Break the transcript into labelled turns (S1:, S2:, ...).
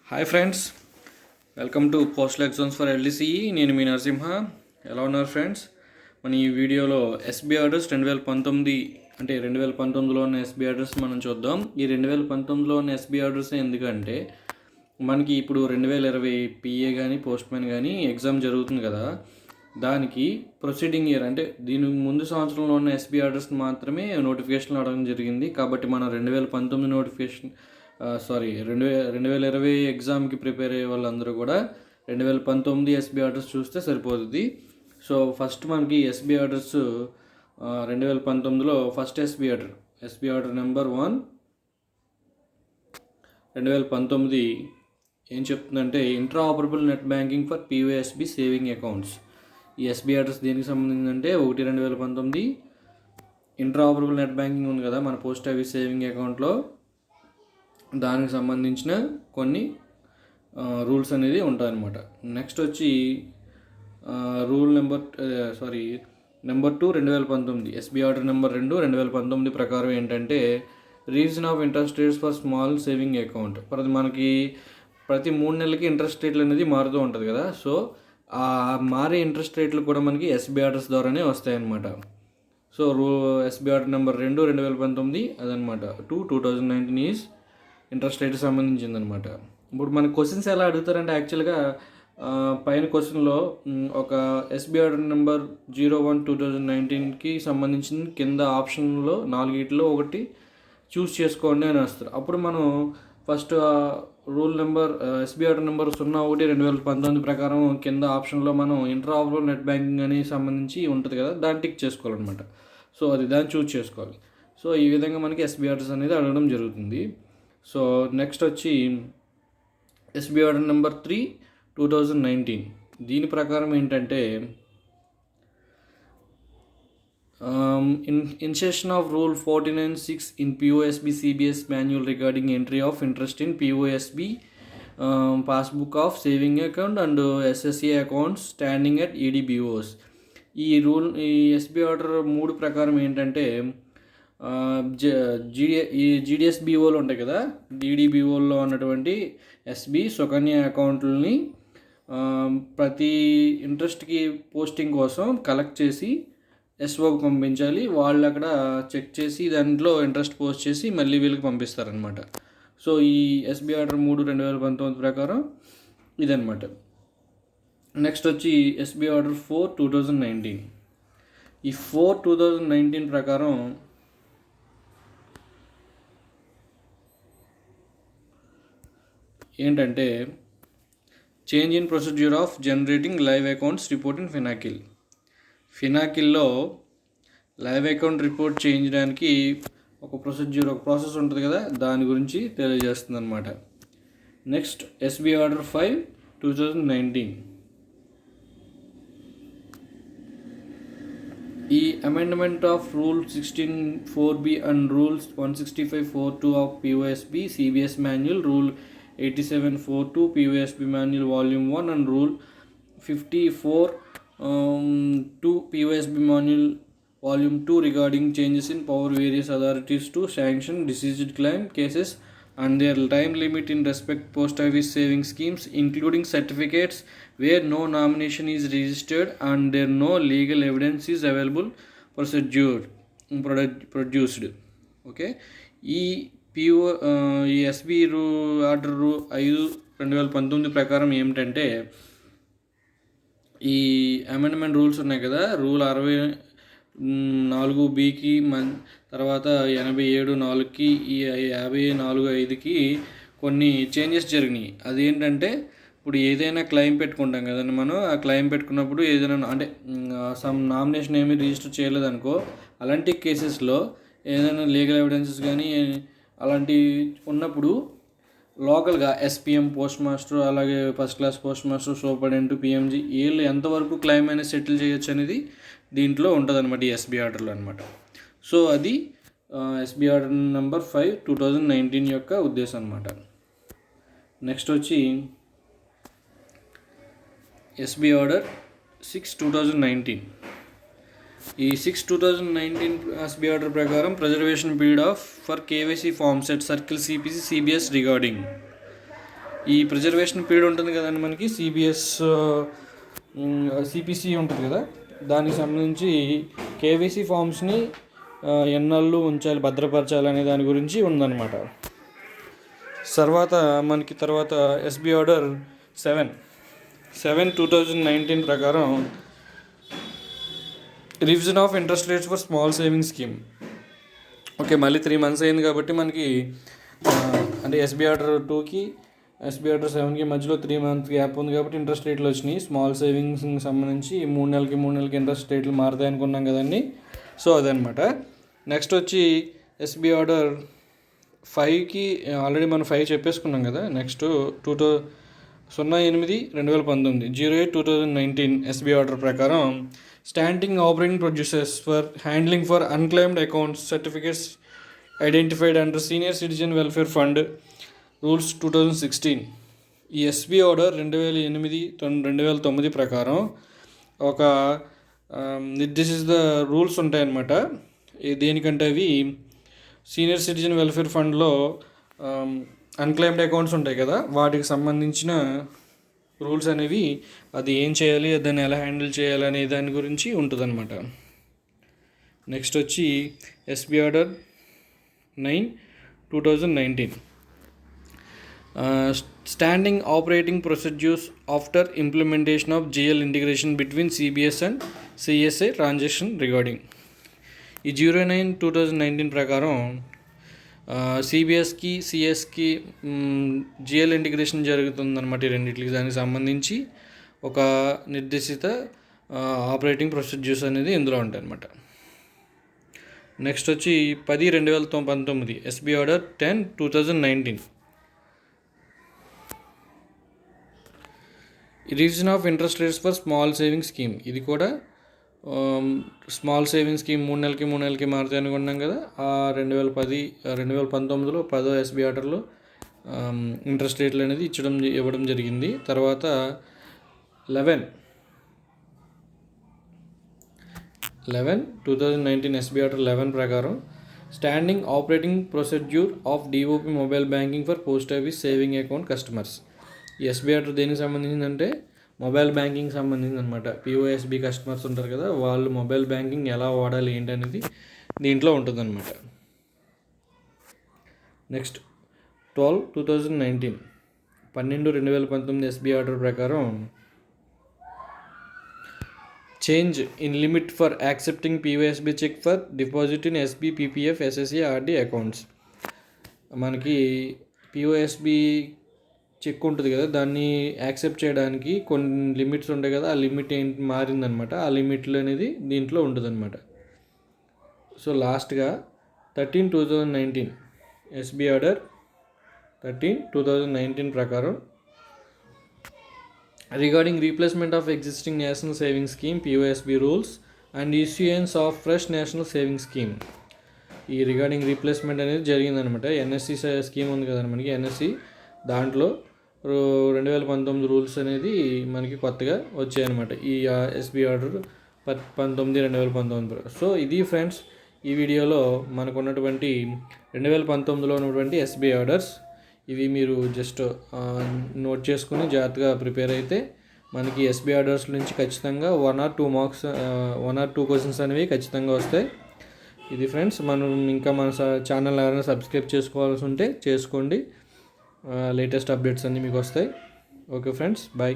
S1: Hi friends, welcome to postal exams for ఎల్డీసీఈ. నేను మీ నరసింహ. ఎలా ఉన్నారు ఫ్రెండ్స్? మన ఈ వీడియోలో ఎస్బీ ఆర్డర్స్ 2019 అంటే 2019లో ఉన్న ఎస్బీ ఆర్డర్స్ మనం చూద్దాం. ఈ 2019లో ఉన్న ఎస్బీ ఆర్డర్స్ ఎందుకంటే మనకి ఇప్పుడు 2020 పిఏ కానీ పోస్ట్ మ్యాన్ కానీ ఎగ్జామ్ జరుగుతుంది కదా, దానికి ప్రొసీడింగ్ ఇయర్ అంటే దీని ముందు సంవత్సరంలో ఉన్న ఎస్బీ ఆర్డర్స్ మాత్రమే నోటిఫికేషన్ అడగడం జరిగింది. కాబట్టి మనం 2019 నోటిఫికేషన్ 2020 ఎగ్జామ్కి ప్రిపేర్ అయ్యే వాళ్ళందరూ కూడా 2019 ఎస్బీ ఆర్డర్స్ చూస్తే సరిపోతుంది. సో ఫస్ట్ మనకి ఎస్బీ ఆర్డర్స్ 2019లో ఫస్ట్ ఎస్బీ ఆర్డర్ నెంబర్ 1 2019 ఏం చెప్తుందంటే interoperable net banking for POSB saving accounts. ఈ ఎస్బీ ఆర్డర్స్ దేనికి సంబంధించిందంటే 1/2019 ఇంట్రా ఆపరబుల్ నెట్ బ్యాంకింగ్ ఉంది కదా మన పోస్ట్ ఆఫీస్ సేవింగ్ అకౌంట్లో, దానికి సంబంధించిన కొన్ని రూల్స్ అనేది ఉంటాయన్నమాట. నెక్స్ట్ వచ్చి rule number 2 2019 SB order number 2 2019 ప్రకారం ఏంటంటే reason of interest rates for small saving account. మనకి ప్రతి 3 నెలలకి ఇంట్రెస్ట్ రేట్లు అనేది మారుతూ ఉంటుంది కదా. సో ఆ మారే ఇంట్రెస్ట్ రేట్లు కూడా మనకి ఎస్బీ ఆర్డర్స్ ద్వారానే వస్తాయన్నమాట. సో ఎస్బీ ఆర్డర్ నెంబర్ 2 2019 అదనమాట. 2019 ఈజ్ ఇంట్రెస్ట్ రేట్కి సంబంధించిందనమాట. ఇప్పుడు మన క్వశ్చన్స్ ఎలా అడుగుతారంటే యాక్చువల్గా పైన క్వశ్చన్లో ఒక ఎస్బీ ఆర్డర్ నెంబర్ 01/2019కి సంబంధించిన కింద ఆప్షన్లో 4 ఒకటి చూస్ చేసుకోండి అని వస్తారు. అప్పుడు మనం first rule number SB order number 01/2019 ప్రకారం కింద ఆప్షన్లో మనం ఇంట్రా ఆపరబుల్ నెట్ బ్యాంకింగ్ అని సంబంధించి ఉంటుంది కదా, దాన్ని టిక్ చేసుకోవాలన్నమాట. సో దాన్ని చూస్ చేసుకోవాలి. సో ఈ విధంగా మనకి ఎస్బీ ఆర్డర్స్ అనేది అడగడం జరుగుతుంది. సో నెక్స్ట్ వచ్చి ఎస్బీ ఆర్డర్ నెంబర్ 3 2019. దీని ప్రకారం ఏంటంటే insertion of rule 49(6) in POSB CBS manual regarding entry of interest in POSB passbook of saving account and SSA accounts standing at EDBOs. ఈ ఎస్బీ ఆర్డర్ 3 ప్రకారం ఏంటంటే ఈ జీడిఎస్బీఓలు ఉంటాయి కదా, ఈడీబీఓలో ఉన్నటువంటి ఎస్బీ సుకన్య అకౌంట్లని ప్రతి ఇంట్రెస్ట్కి పోస్టింగ్ కోసం కలెక్ట్ చేసి ఎస్ఓకి పంపించాలి. వాళ్ళు అక్కడ చెక్ చేసి దాంట్లో ఇంట్రెస్ట్ పోస్ట్ చేసి మళ్ళీ వీళ్ళకి పంపిస్తారనమాట. సో ఈ ఎస్బీ ఆర్డర్ 3 2019 ప్రకారం ఇదనమాట. నెక్స్ట్ వచ్చి ఎస్బీ ఆర్డర్ 4 2019. ఈ 4/2019 ప్రకారం ఏంటంటే change in procedure of generating live accounts report in ఫినాకిల్లో లైవ్ అకౌంట్ రిపోర్ట్ చేయించడానికి ఒక ప్రాసెస్ ఉంటుంది కదా, దాని గురించి తెలియజేస్తుంది అనమాట. Next SB order 5 2019. ఈ amendment of rule 16(4)B and rules 165(4)(2) of POSB CBS manual, rule 87(4)(2) POSB manual volume 1 and rule 54(2) POSB manual volume 2 regarding changes in power various authorities to sanction deceased claim cases and their time limit in respect post office saving schemes, including certificates where no nomination is registered and there no legal evidence is available produced. Okay, ఈ SB order 5 2019 ప్రకారం ఏమిటంటే ఈ amendment rules ఉన్నాయి కదా, rule 64(B)కి తర్వాత 87(4)కి ఈ 54(5)కి కొన్ని changes జరిగినాయి. అదేంటంటే ఇప్పుడు ఏదైనా క్లెయిమ్ పెట్టుకుంటాం కదండి మనం, ఆ క్లెయిమ్ పెట్టుకున్నప్పుడు ఏదైనా అంటే సమ్ నామినేషన్ ఏమీ రిజిస్టర్ చేయలేదనుకో, అలాంటి కేసెస్లో ఏదైనా లీగల్ ఎవిడెన్సెస్ కానీ అలాంటివి ఉన్నప్పుడు లోకల్గా ఎస్పీఎం పోస్ట్ మాస్టర్, అలాగే first class post master, superintendent, PMG వీళ్ళు ఎంతవరకు క్లెయిమ్ అనేది సెటిల్ చేయొచ్చు అనేది దీంట్లో ఉంటుంది అనమాట, ఈ ఎస్బీ ఆర్డర్లో అనమాట. సో అది ఎస్బీ ఆర్డర్ నెంబర్ 5 2019 యొక్క ఉద్దేశం అనమాట. నెక్స్ట్ వచ్చి ఎస్బీ ఆర్డర్ 6 2019. ఈ 6/2019 ఎస్బీ ఆర్డర్ ప్రకారం preservation period for KYC forms at circle CPC CBS regarding ఈ ప్రిజర్వేషన్ పీరియడ్ ఉంటుంది కదండి మనకి సిపిసి ఉంటుంది కదా, దానికి సంబంధించి కేవైసీ ఫామ్స్ని ఎన్నాళ్ళు ఉంచాలి, భద్రపరచాలి అనే దాని గురించి ఉందన్నమాట. తర్వాత ఎస్బీ ఆర్డర్ 7/2019 ప్రకారం revision of interest rates for small saving scheme. Okay, మళ్ళీ 3 months అయింది కాబట్టి మనకి అంటే ఎస్బీ ఆర్డర్ 2కి ఎస్బీ ఆర్డర్ 7కి మధ్యలో 3 months గ్యాప్ ఉంది కాబట్టి ఇంట్రెస్ట్ రేట్లు వచ్చినాయి. స్మాల్ సేవింగ్స్కి సంబంధించి 3 నెలలకి ఇంట్రెస్ట్ రేట్లు మారుతాయి అనుకున్నాం కదండి. సో అదనమాట. నెక్స్ట్ వచ్చి ఎస్బీ ఆర్డర్ 5కి ఆల్రెడీ మనం 5 చెప్పేసుకున్నాం కదా. నెక్స్ట్ 08/2019 08/2019 ఎస్బీ ఆర్డర్ ప్రకారం standing operating producers for handling for unclaimed accounts certificates identified under senior citizen welfare fund rules 2016. ఈ ఎస్బీ ఆర్డర్ 2008-2009 ప్రకారం ఒక దిస్ ఇస్ ద రూల్స్ ఉంటాయన్నమాట. దేనికంటే అవి సీనియర్ సిటిజన్ వెల్ఫేర్ ఫండ్లో అన్క్లెయిమ్డ్ అకౌంట్స్ ఉంటాయి కదా, వాటికి సంబంధించిన రూల్స్ అనేవి, అది ఏం చేయాలి, దాన్ని ఎలా హ్యాండిల్ చేయాలి అనే దాని గురించి ఉంటుందన్నమాట. నెక్స్ట్ వచ్చి SB order 9/2019 standing operating procedures after implementation of GL integration between CBS and CSA transaction regarding. ఈ 09/2019 ప్రకారం సిబిఎస్కి సిఎస్కి జిఎల్ ఇంటిగ్రేషన్ జరుగుతుందన్నమాట. ఈ రెండింటికి దానికి సంబంధించి ఒక నిర్దేశిత ఆపరేటింగ్ ప్రొసీడ్యూర్స్ అనేది ఇందులో ఉంటాయి అన్నమాట. నెక్స్ట్ వచ్చి 10/2019 SB order 10/2019 revision of interest rates for small saving scheme. ఇది కూడా స్మాల్ సేవింగ్ స్కీమ్ 3 నెలలకి మారుతాయి అనుకున్నాం కదా. 2019లో 10వ ఎస్బీ ఆర్డర్లో ఇంట్రెస్ట్ రేట్లు అనేది ఇవ్వడం జరిగింది. తర్వాత 11/2019 ఎస్బీ ఆర్డర్ 11 ప్రకారం standing operating procedure of DOP mobile banking for post office saving account customers. ఈ ఎస్బీ ఆర్డర్ దేనికి సంబంధించిందంటే మొబైల్ బ్యాంకింగ్ సంబంధించి అనమాట. పిఓఎస్బి కస్టమర్స్ ఉంటారు కదా, వాళ్ళు మొబైల్ బ్యాంకింగ్ ఎలా వాడాలి ఏంటి అనేది దీంట్లో ఉంటుందన్నమాట. నెక్స్ట్ 12/2019 12/2019 ఎస్బీ ఆర్డర్ ప్రకారం change in limit for accepting POSB cheque for deposit in SB PPF SSC RD accounts. మనకి పిఓఎస్బి చెక్ ఉంటుంది కదా, దాన్ని యాక్సెప్ట్ చేయడానికి కొన్ని లిమిట్స్ ఉంటాయి కదా, ఆ లిమిట్ ఏంటి మారిందనమాట. ఆ లిమిట్లు అనేది దీంట్లో ఉంటుందన్నమాట. సో లాస్ట్గా 13/2019 ఎస్బీ ఆర్డర్ 13/2019 ప్రకారం regarding replacement of existing national saving scheme POSB rules and issuance of fresh national saving scheme. ఈ రిగార్డింగ్ రీప్లేస్మెంట్ అనేది జరిగిందనమాట. ఎన్ఎస్సి స్కీమ్ ఉంది కదా మనకి, ఎన్ఎస్సి దాంట్లో 2019 రూల్స్ అనేది మనకి కొత్తగా వచ్చాయన్నమాట. ఈ ఎస్బీ ఆర్డర్ 19/2019. సో ఇది ఫ్రెండ్స్, ఈ వీడియోలో మనకు ఉన్నటువంటి 2019లో ఉన్నటువంటి ఎస్బీ ఆర్డర్స్. ఇవి మీరు జస్ట్ నోట్ చేసుకుని జాగ్రత్తగా ప్రిపేర్ అయితే మనకి ఎస్బీ ఆర్డర్స్ నుంచి ఖచ్చితంగా 1 or 2 మార్క్స్ 1 or 2 క్వశ్చన్స్ అనేవి ఖచ్చితంగా వస్తాయి. ఇది ఫ్రెండ్స్, మనం ఇంకా మన ఛానల్ ఎవరైనా సబ్స్క్రైబ్ చేసుకోవాల్సి ఉంటే చేసుకోండి. లేటెస్ట్ అప్డేట్స్ అన్నీ మీకు వస్తాయి. Okay friends, bye.